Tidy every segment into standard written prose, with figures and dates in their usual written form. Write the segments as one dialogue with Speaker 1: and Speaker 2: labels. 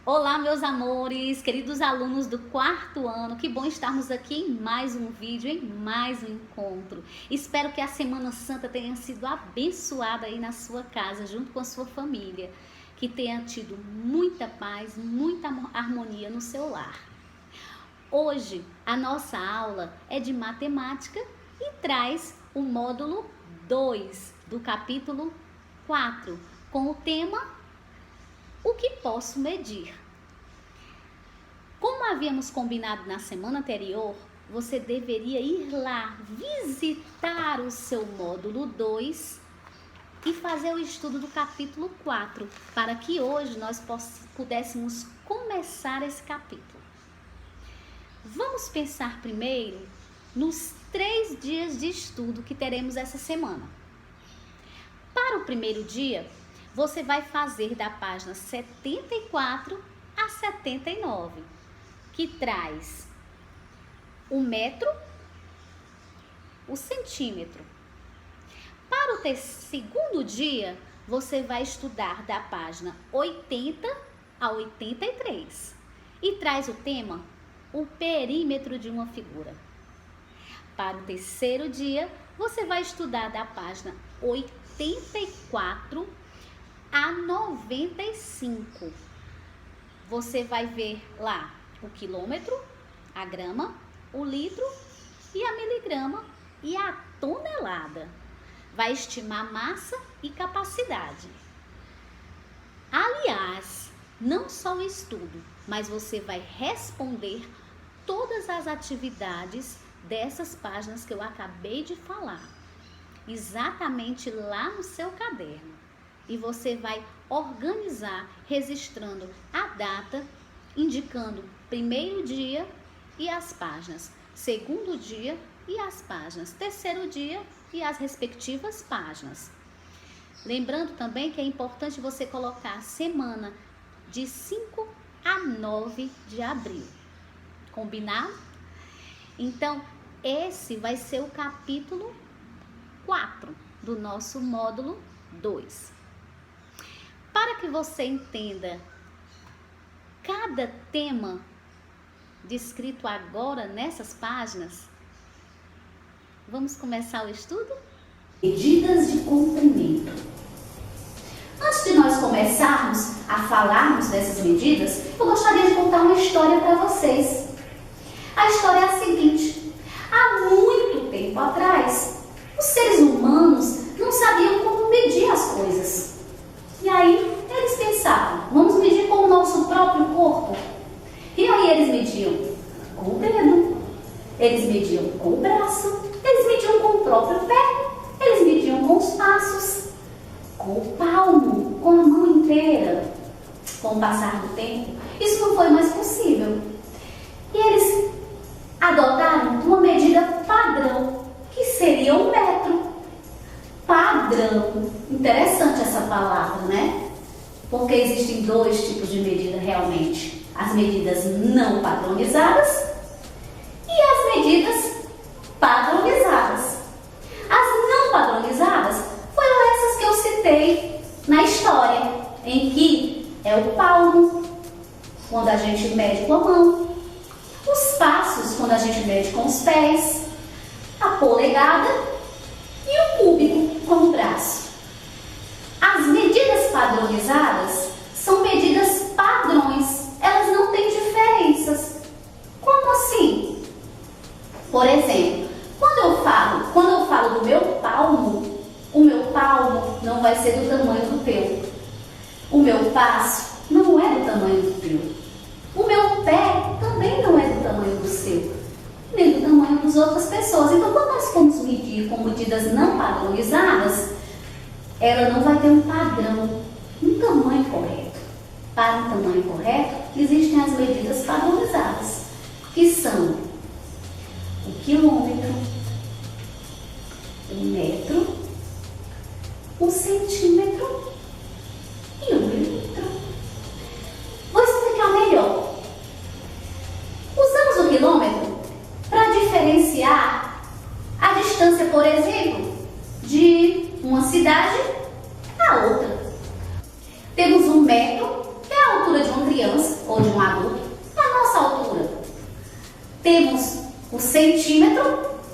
Speaker 1: Olá, meus amores, queridos alunos do quarto ano, que bom estarmos aqui em mais um vídeo, em mais um encontro. Espero que a Semana Santa tenha sido abençoada aí na sua casa, junto com a sua família, que tenha tido muita paz, muita harmonia no seu lar. Hoje, a nossa aula é de matemática e traz o módulo 2 do capítulo 4, com o tema O que posso medir? Como havíamos combinado na semana anterior, você deveria ir lá visitar o seu módulo 2 e fazer o estudo do capítulo 4, para que hoje nós pudéssemos começar esse capítulo. Vamos pensar primeiro nos 3 dias de estudo que teremos essa semana. Para o primeiro dia, você vai fazer da página 74 a 79, que traz o metro, o centímetro. Para o segundo dia, você vai estudar da página 80 a 83 e traz o tema o perímetro de uma figura. Para o terceiro dia, você vai estudar da página 84 a 95. Você vai ver lá o quilômetro, a grama, o litro e a miligrama e a tonelada. Vai estimar massa e capacidade. Aliás, não só o estudo, mas você vai responder todas as atividades dessas páginas que eu acabei de falar, exatamente lá no seu caderno. E você vai organizar, registrando a data, indicando primeiro dia e as páginas, segundo dia e as páginas, terceiro dia e as respectivas páginas. Lembrando também que é importante você colocar a semana de 5 a 9 de abril. Combinado? Então, esse vai ser o capítulo 4 do nosso módulo 2. Para que você entenda cada tema descrito agora nessas páginas, vamos começar o estudo? Medidas de comprimento. Antes de nós começarmos a falarmos dessas medidas, eu gostaria de contar uma história para vocês. A história é a seguinte: há muito tempo atrás, os seres humanos não sabiam como medir as coisas. E aí eles pensavam, vamos medir com o nosso próprio corpo. E aí eles mediam com o dedo, eles mediam com o braço, eles mediam com o próprio pé, eles mediam com os passos, com o palmo, com a mão inteira. Com o passar do tempo, isso não foi mais possível. E eles adotaram uma medida padrão, que seria o metro. Padrão. Interessante essa palavra, né? Porque existem 2 tipos de medida realmente. As medidas não padronizadas e as medidas padronizadas. As não padronizadas foram essas que eu citei na história, em que é o palmo, quando a gente mede com a mão, os passos, quando a gente mede com os pés, a polegada e o cúbico com o braço. As medidas padronizadas são medidas padrões, elas não têm diferenças. Como assim? Por exemplo, quando eu falo do meu palmo, o meu palmo não vai ser do tamanho do teu. O meu passo não é do tamanho do teu. O meu pé também não é do tamanho do seu, nem do tamanho das outras pessoas. Então, quando nós formos medir com medidas não padronizadas, ela não vai ter um padrão, um tamanho correto. Para um tamanho correto, existem as medidas padronizadas, que são o quilômetro, o metro, o centímetro e o milímetro. Vou explicar melhor. Usamos o quilômetro para diferenciar a distância, por exemplo, de uma cidade a outra. Temos um metro, que é a altura de uma criança, centímetro,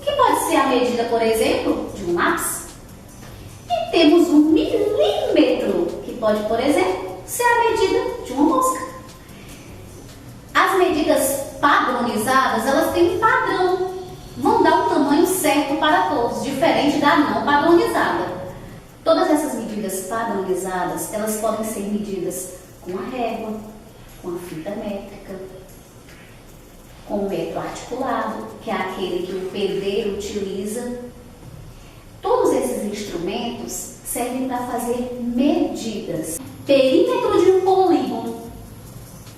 Speaker 1: que pode ser a medida, por exemplo, de um lápis. E temos um milímetro, que pode, por exemplo, ser a medida de uma mosca. As medidas padronizadas, elas têm um padrão, vão dar um tamanho certo para todos, diferente da não padronizada. Todas essas medidas padronizadas, elas podem ser medidas com a régua, com a fita métrica, com o metro articulado, que é aquele que o pedreiro utiliza. Todos esses instrumentos servem para fazer medidas. Perímetro de um polígono. O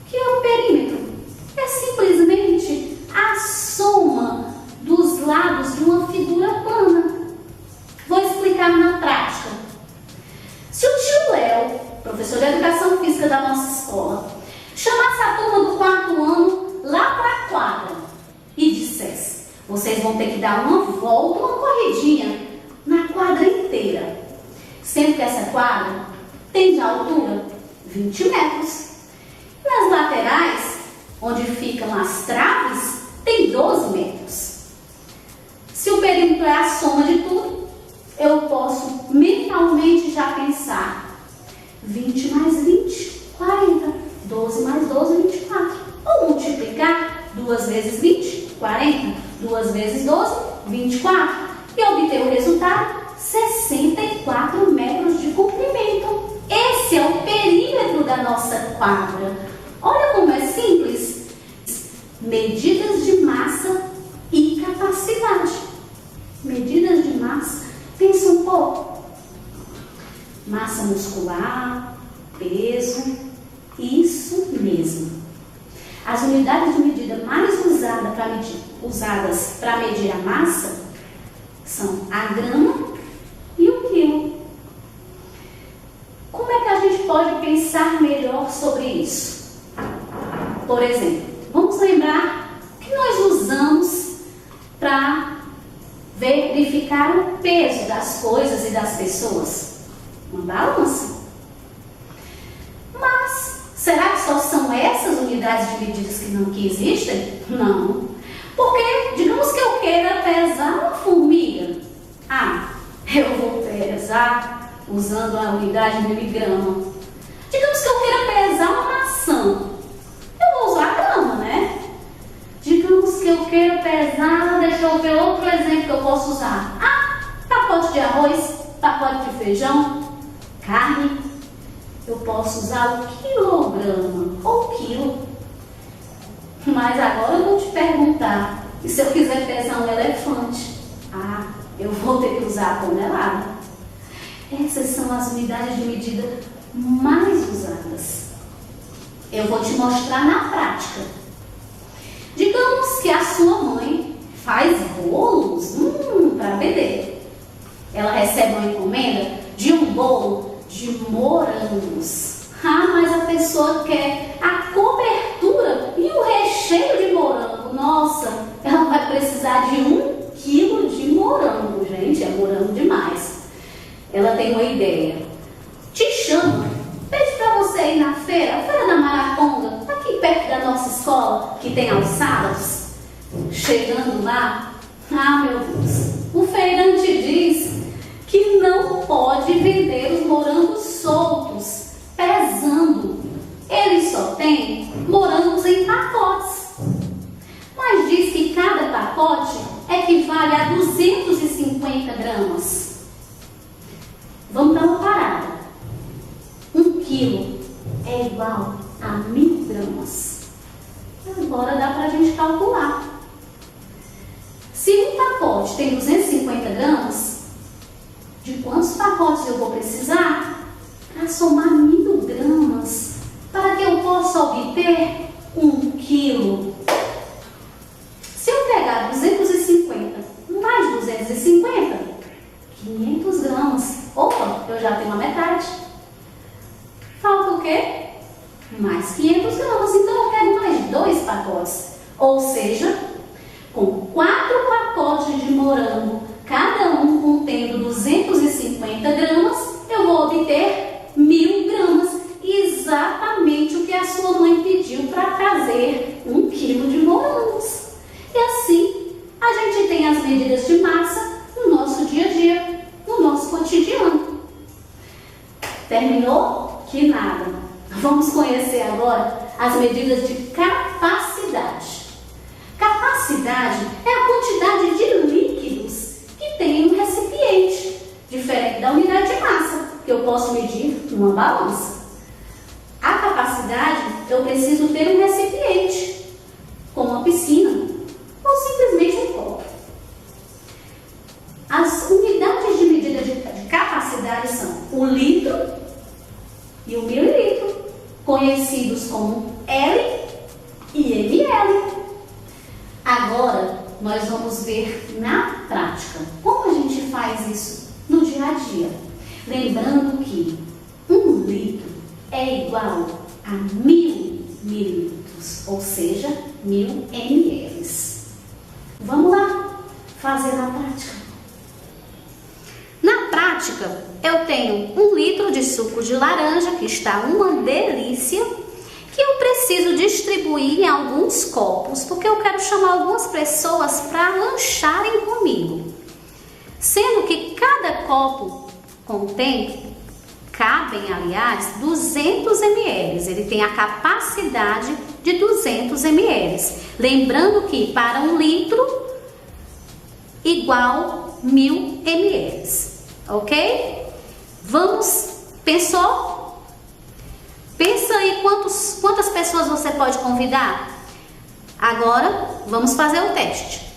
Speaker 1: que é o perímetro? É simplesmente a soma dos lados de uma figura plana. Vou explicar na prática. Se o tio Léo, professor de Educação Física da nossa escola, chamasse a turma do 4º ano lá para a quadra e dissesse: vocês vão ter que dar uma volta, uma corridinha na quadra inteira, sendo que essa quadra tem de altura 20 metros. Nas laterais, onde ficam as traves, tem 12 metros. Se o perímetro é a soma de tudo, eu posso mentalmente já pensar: 20 mais 20, 40. 12 mais 12, 24. Ou multiplicar 2 vezes 20, 40. 2 vezes 12, 24. E obter o resultado: 64 metros de comprimento. Esse é o perímetro da nossa quadra. Olha como é simples. Medidas de massa e capacidade. Medidas de massa. Pensa um pouco. Massa muscular, peso. Isso mesmo. As unidades de medida mais usadas para medir a massa são a grama e o quilo. Como é que a gente pode pensar melhor sobre isso? Por exemplo, vamos lembrar que nós usamos para verificar o peso das coisas e das pessoas. Uma balança. Mas será que só são essas unidades de medidas que existem? Não. Porque, digamos que eu queira pesar uma formiga. Eu vou pesar usando a unidade de miligrama. Digamos que eu queira pesar uma maçã. Eu vou usar a grama, né? Digamos que eu queira pesar, deixa eu ver outro exemplo que eu posso usar. Pacote de arroz, pacote de feijão, carne. Eu posso usar o quilograma ou quilo. Mas agora eu vou te perguntar: e se eu quiser pesar um elefante? Eu vou ter que usar a tonelada. Essas são as unidades de medida mais usadas. Eu vou te mostrar na prática. Digamos que a sua mãe faz bolos para vender. Ela recebe uma encomenda de um bolo de morangos. Mas a pessoa quer a cobertura e o recheio de morango. Nossa, ela vai precisar de 1 quilo de morango. Gente, é morango demais. Ela tem uma ideia. Te chama, pede para você ir na feira, a Feira da Maraponga, aqui perto da nossa escola, que tem aos sábados. Chegando lá, meu Deus, o feirante diz que não pode vender os morangos soltos, pesando. Ele só tem morangos em pacotes. Mas diz que cada pacote equivale a 250 gramas. Vamos dar uma parada. 1 quilo é igual a 1000 gramas. Agora dá para a gente calcular. Se um pacote tem 250 gramas, de quantos pacotes eu vou precisar para somar 1000 gramas para que eu possa obter 1 quilo? Se eu pegar 250 mais 250, 500 gramas. Opa, eu já tenho a metade. Falta o quê? Mais 500 gramas. Então eu quero mais 2 pacotes. Ou seja, com 4 pacotes de morango, cada um contendo 250 gramas, eu vou obter 1000 gramas. Exatamente o que a sua mãe pediu para trazer 1 quilo de morangos. E assim, a medidas de massa no nosso dia a dia, no nosso cotidiano. Terminou? Que nada! Vamos conhecer agora as medidas de capacidade. Capacidade é a quantidade de líquidos que tem em um recipiente, diferente da unidade de massa, que eu posso medir numa balança. A capacidade, eu preciso ter um recipiente, como uma piscina, ou simplesmente um copo. As unidades de medida de capacidade são o litro e o mililitro, conhecidos como L e ml. Agora, nós vamos ver na prática como a gente faz isso no dia a dia. Lembrando que 1 litro é igual a 1000 mililitros, ou seja, 1000 ml. Vamos lá fazer na prática. Na prática, eu tenho 1 litro de suco de laranja, que está uma delícia, que eu preciso distribuir em alguns copos, porque eu quero chamar algumas pessoas para lancharem comigo. Sendo que cada copo cabem, aliás, 200 ml. Ele tem a capacidade de 200 ml. Lembrando que para 1 litro, igual 1000 ml. Ok? Vamos, pensou? Pensa aí quantas pessoas você pode convidar? Agora, vamos fazer o teste.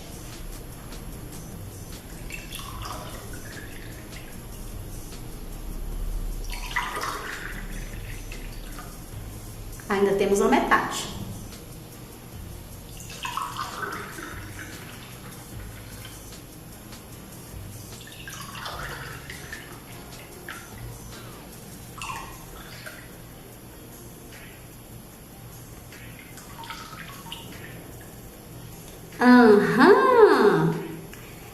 Speaker 1: Ainda temos a metade.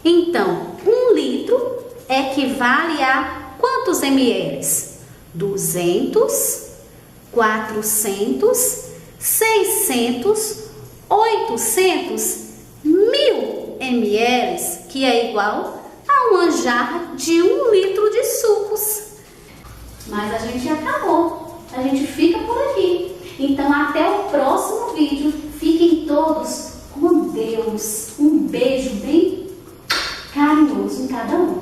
Speaker 1: Então, 1 litro equivale a quantos ml? 200, 400, 600, 800, 1000 ml, que é igual a uma jarra de 1 litro de sucos. Mas a gente acabou, a gente fica por aqui. Então, até o próximo vídeo. Fiquem todos com Deus. Um beijo bem carinhoso em cada um.